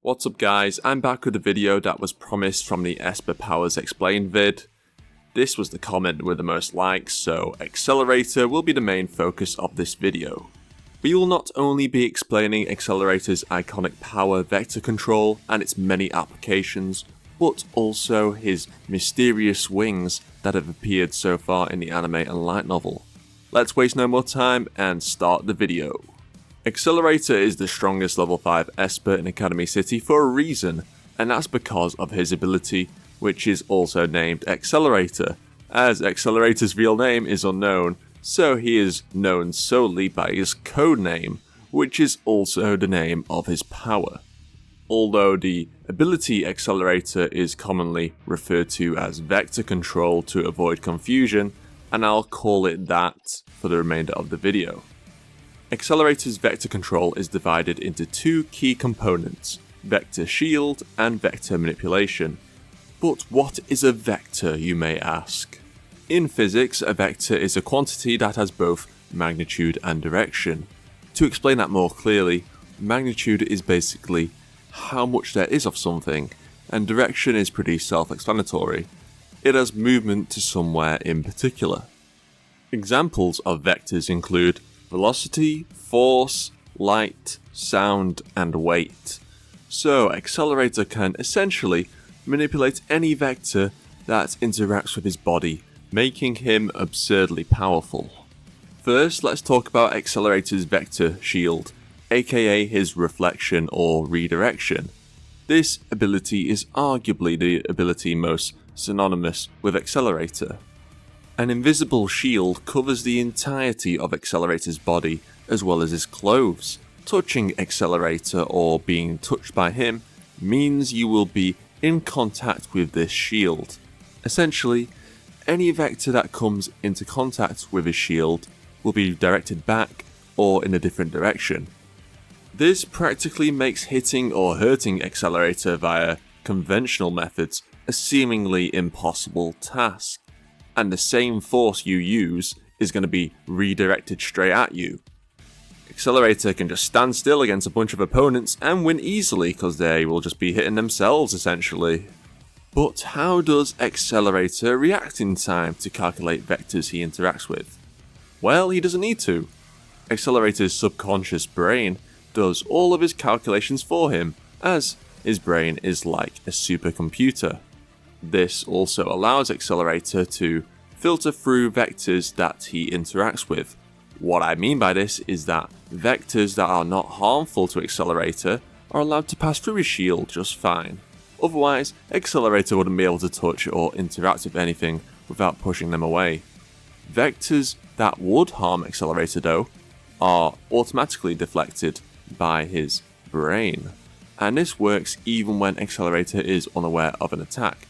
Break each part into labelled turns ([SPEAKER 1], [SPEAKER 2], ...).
[SPEAKER 1] What's up guys, I'm back with a video that was promised from the Esper Powers Explained vid. This was the comment with the most likes, so Accelerator will be the main focus of this video. We will not only be explaining Accelerator's iconic power vector control and its many applications, but also his mysterious wings that have appeared so far in the anime and light novel. Let's waste no more time and start the video. Accelerator is the strongest level 5 Esper in Academy City for a reason, and that's because of his ability, which is also named Accelerator, as Accelerator's real name is unknown, so he is known solely by his code name, which is also the name of his power. Although the ability Accelerator is commonly referred to as Vector Control to avoid confusion, and I'll call it that for the remainder of the video. Accelerator's Vector Control is divided into two key components, Vector Shield and Vector Manipulation. But what is a vector, you may ask? In physics, a vector is a quantity that has both magnitude and direction. To explain that more clearly, magnitude is basically how much there is of something, and direction is pretty self-explanatory. It has movement to somewhere in particular. Examples of vectors include velocity, force, light, sound, and weight. So Accelerator can essentially manipulate any vector that interacts with his body, making him absurdly powerful. First, let's talk about Accelerator's Vector Shield, aka his reflection or redirection. This ability is arguably the ability most synonymous with Accelerator. An invisible shield covers the entirety of Accelerator's body as well as his clothes. Touching Accelerator or being touched by him means you will be in contact with this shield. Essentially, any vector that comes into contact with his shield will be directed back or in a different direction. This practically makes hitting or hurting Accelerator via conventional methods a seemingly impossible task, and the same force you use is going to be redirected straight at you. Accelerator can just stand still against a bunch of opponents and win easily because they will just be hitting themselves essentially. But how does Accelerator react in time to calculate vectors he interacts with? Well, he doesn't need to. Accelerator's subconscious brain does all of his calculations for him, as his brain is like a supercomputer. This also allows Accelerator to filter through vectors that he interacts with. What I mean by this is that vectors that are not harmful to Accelerator are allowed to pass through his shield just fine. Otherwise, Accelerator wouldn't be able to touch or interact with anything without pushing them away. Vectors that would harm Accelerator though are automatically deflected by his brain, and this works even when Accelerator is unaware of an attack.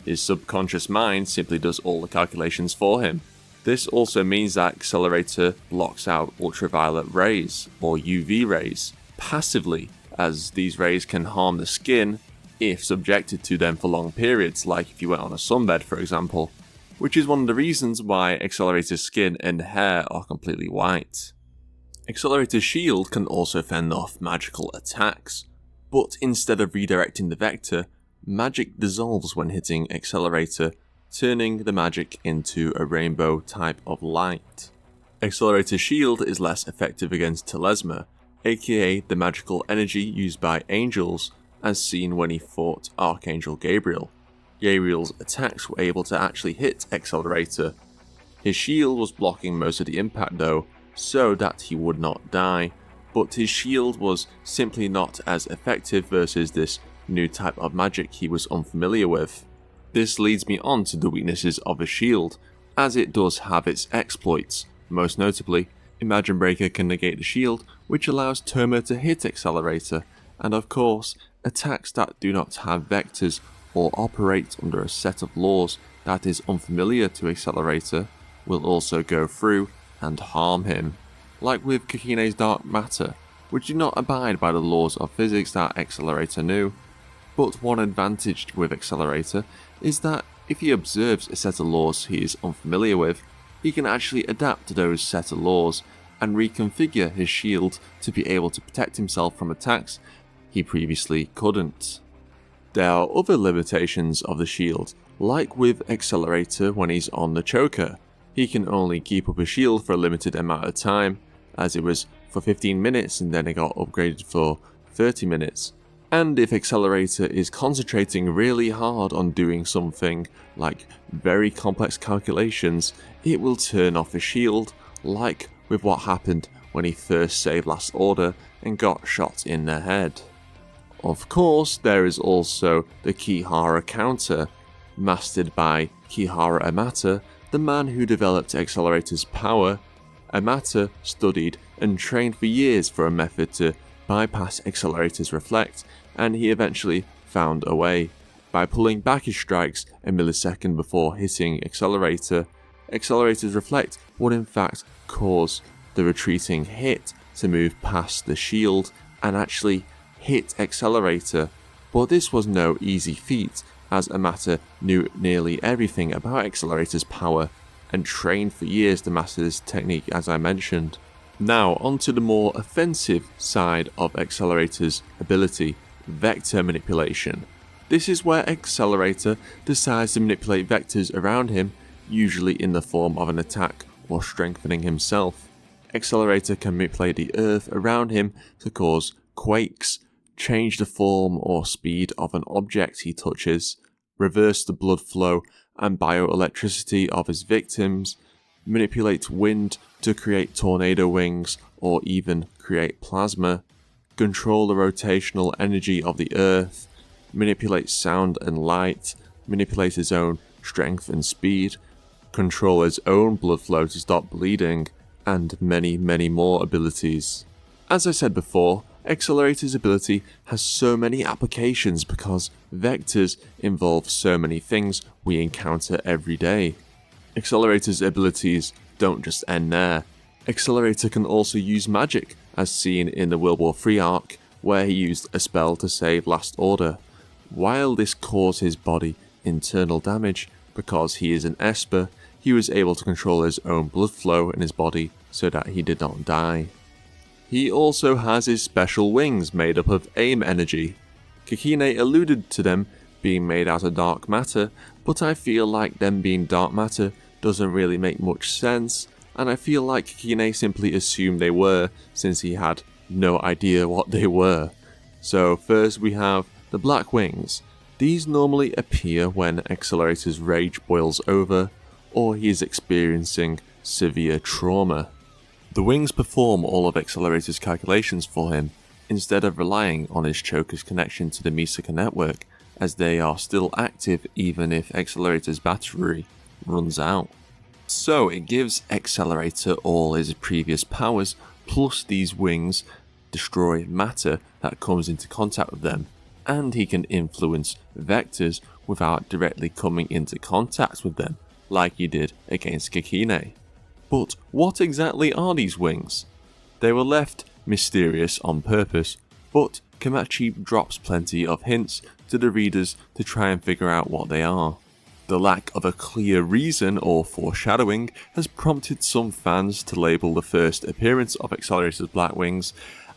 [SPEAKER 1] His subconscious mind simply does all the calculations for him. This also means that Accelerator blocks out ultraviolet rays, or UV rays, passively, as these rays can harm the skin if subjected to them for long periods, like if you went on a sunbed for example, which is one of the reasons why Accelerator's skin and hair are completely white. Accelerator's shield can also fend off magical attacks, but instead of redirecting the vector, magic dissolves when hitting Accelerator, turning the magic into a rainbow type of light. Accelerator's shield is less effective against telesma, aka the magical energy used by angels, as seen when he fought Archangel Gabriel. Gabriel's attacks were able to actually hit Accelerator. His shield was blocking most of the impact though, so that he would not die, but his shield was simply not as effective versus this new type of magic he was unfamiliar with. This leads me on to the weaknesses of a shield, as it does have its exploits. Most notably, Imagine Breaker can negate the shield, which allows Toma to hit Accelerator, and of course, attacks that do not have vectors or operate under a set of laws that is unfamiliar to Accelerator will also go through and harm him, like with Kakine's dark matter, which do not abide by the laws of physics that Accelerator knew. But one advantage with Accelerator is that if he observes a set of laws he is unfamiliar with, he can actually adapt to those set of laws and reconfigure his shield to be able to protect himself from attacks he previously couldn't. There are other limitations of the shield, like with Accelerator when he's on the choker. He can only keep up a shield for a limited amount of time, as it was for 15 minutes and then it got upgraded for 30 minutes. And if Accelerator is concentrating really hard on doing something like very complex calculations, it will turn off his shield, like with what happened when he first saved Last Order and got shot in the head. Of course, there is also the Kihara counter, mastered by Kihara Amata, the man who developed Accelerator's power. Amata studied and trained for years for a method to bypass Accelerator's reflect, and he eventually found a way. By pulling back his strikes a millisecond before hitting Accelerator, Accelerator's reflect would in fact cause the retreating hit to move past the shield and actually hit Accelerator. But this was no easy feat, as Amata knew nearly everything about Accelerator's power and trained for years to master this technique, as I mentioned. Now onto the more offensive side of Accelerator's ability, vector manipulation. This is where Accelerator decides to manipulate vectors around him, usually in the form of an attack or strengthening himself. Accelerator can manipulate the earth around him to cause quakes, change the form or speed of an object he touches, reverse the blood flow and bioelectricity of his victims, manipulate wind to create tornado wings or even create plasma, control the rotational energy of the earth, manipulate sound and light, manipulate his own strength and speed, control his own blood flow to stop bleeding, and many more abilities. As I said before, Accelerator's ability has so many applications because vectors involve so many things we encounter every day. Accelerator's abilities don't just end there. Accelerator can also use magic, as seen in the World War III arc, where he used a spell to save Last Order. While this caused his body internal damage, because he is an Esper, he was able to control his own blood flow in his body so that he did not die. He also has his special wings made up of AIM energy. Kakine alluded to them being made out of dark matter, but I feel like them being dark matter doesn't really make much sense, and I feel like Kakine simply assumed they were, since he had no idea what they were. So first we have the black wings. These normally appear when Accelerator's rage boils over, or he is experiencing severe trauma. The wings perform all of Accelerator's calculations for him, instead of relying on his choker's connection to the Misaka network, as they are still active even if Accelerator's battery runs out. So it gives Accelerator all his previous powers, plus these wings destroy matter that comes into contact with them, and he can influence vectors without directly coming into contact with them, like he did against Kakine. But what exactly are these wings? They were left mysterious on purpose, but Kamachi drops plenty of hints to the readers to try and figure out what they are. The lack of a clear reason or foreshadowing has prompted some fans to label the first appearance of Accelerator's Black Wings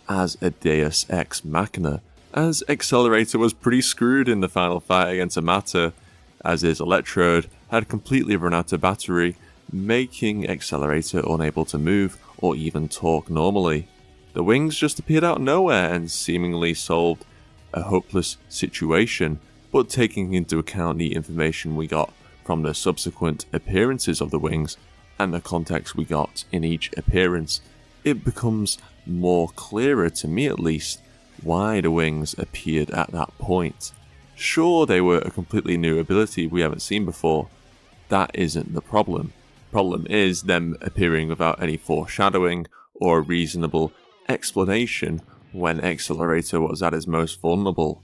[SPEAKER 1] as a Deus Ex Machina, as Accelerator was pretty screwed in the final fight against Amata, as his electrode had completely run out of battery, making Accelerator unable to move or even talk normally. The wings just appeared out of nowhere and seemingly solved a hopeless situation, but taking into account the information we got from the subsequent appearances of the wings and the context we got in each appearance, it becomes more clearer to me at least why the wings appeared at that point. Sure, they were a completely new ability we haven't seen before. That isn't the problem. Problem is them appearing without any foreshadowing or a reasonable explanation when Accelerator was at his most vulnerable.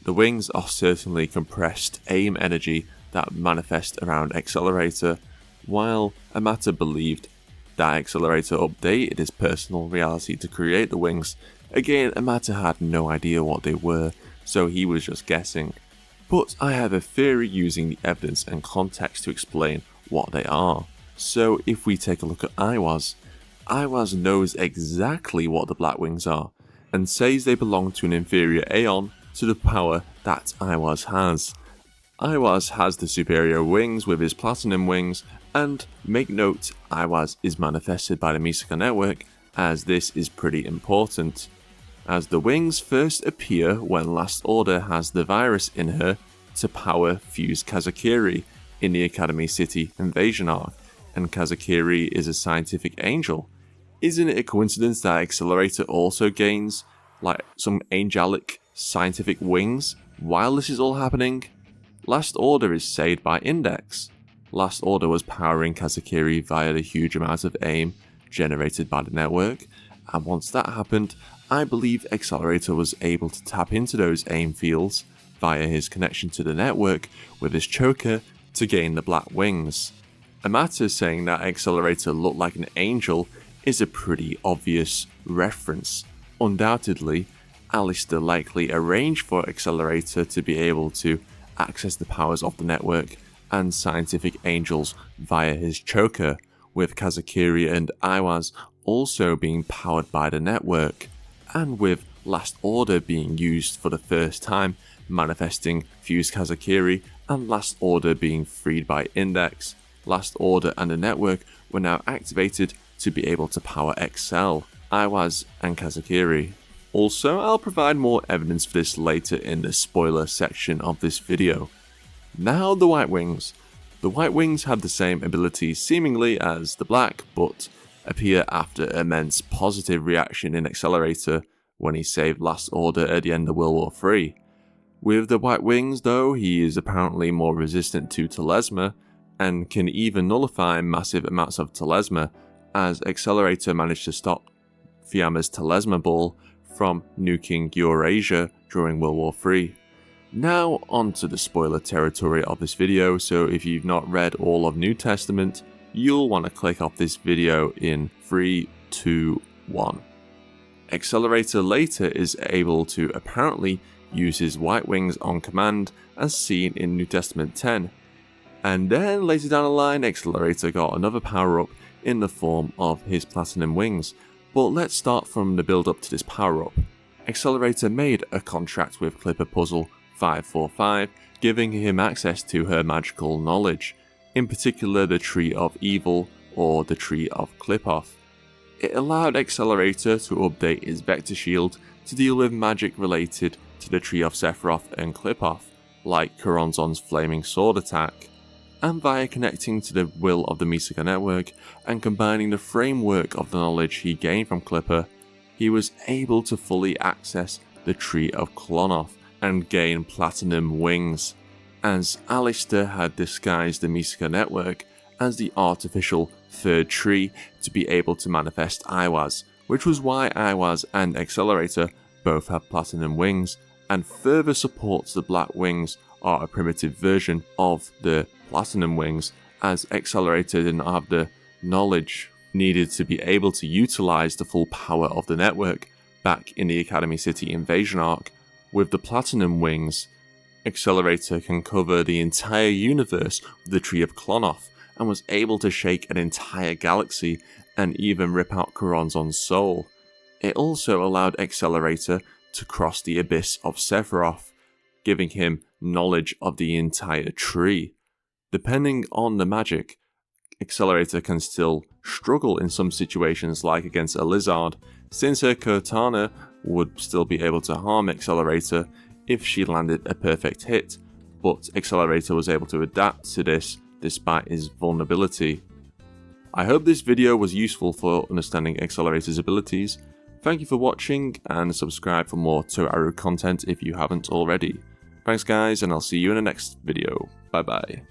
[SPEAKER 1] The wings are certainly compressed AIM energy that manifest around Accelerator, while Amata believed that Accelerator updated his personal reality to create the wings. Again, Amata had no idea what they were, so he was just guessing. But I have a theory using the evidence and context to explain what they are. So if we take a look at Iwaz, Aiwaz knows exactly what the Black Wings are, and says they belong to an inferior Aeon to the power that Aiwaz has. Aiwaz has the superior wings with his Platinum Wings, and make note, Aiwaz is manifested by the Misaka Network, as this is pretty important, as the wings first appear when Last Order has the virus in her to power Fuse Kazakiri in the Academy City invasion arc, and Kazakiri is a scientific angel. Isn't it a coincidence that Accelerator also gains like some angelic scientific wings while this is all happening? Last Order is saved by Index. Last Order was powering Kazakiri via the huge amount of AIM generated by the network, and once that happened, I believe Accelerator was able to tap into those AIM fields via his connection to the network with his choker to gain the Black Wings. Amata saying that Accelerator looked like an angel is a pretty obvious reference. Undoubtedly, Alistair likely arranged for Accelerator to be able to access the powers of the network and scientific angels via his choker, with Kazakiri and Aiwaz also being powered by the network, and with Last Order being used for the first time, manifesting Fuse Kazakiri, and Last Order being freed by Index. Last Order and the network were now activated to be able to power Excel, Aiwaz and Kazakiri. Also, I'll provide more evidence for this later in the spoiler section of this video. Now the White Wings. The White Wings have the same abilities seemingly as the Black, but appear after immense positive reaction in Accelerator when he saved Last Order at the end of World War III. With the White Wings though, he is apparently more resistant to telesma, and can even nullify massive amounts of telesma, as Accelerator managed to stop Fiamma's telesma ball from nuking Eurasia during World War III. Now onto the spoiler territory of this video, so if you've not read all of New Testament, you'll want to click off this video in 3, 2, 1. Accelerator later is able to apparently use his White Wings on command as seen in New Testament 10. And then later down the line, Accelerator got another power up in the form of his Platinum Wings. But let's start from the build up to this power up. Accelerator made a contract with Clipper Puzzle 545, giving him access to her magical knowledge, in particular the Tree of Evil or the Tree of Clip-Off. It allowed Accelerator to update his Vector Shield to deal with magic related to the Tree of Sephiroth and Clip-Off, like Choronzon's Flaming Sword attack, and via connecting to the will of the Misaka Network and combining the framework of the knowledge he gained from Clipper, he was able to fully access the Tree of Klonoff and gain Platinum Wings, as Alistair had disguised the Misaka Network as the artificial third tree to be able to manifest Aiwaz, which was why Aiwaz and Accelerator both have Platinum Wings, and further supports the Black Wings are a primitive version of the Platinum Wings, as Accelerator didn't have the knowledge needed to be able to utilize the full power of the network back in the Academy City invasion arc. With the Platinum Wings, Accelerator can cover the entire universe with the Tree of Klonoff, and was able to shake an entire galaxy and even rip out Choronzon's soul. It also allowed Accelerator to cross the abyss of Sephiroth, giving him knowledge of the entire tree. Depending on the magic, Accelerator can still struggle in some situations, like against a lizard, since her katana would still be able to harm Accelerator if she landed a perfect hit, but Accelerator was able to adapt to this despite his vulnerability. I hope this video was useful for understanding Accelerator's abilities. Thank you for watching, and subscribe for more Toaru content if you haven't already. Thanks guys, and I'll see you in the next video. Bye bye.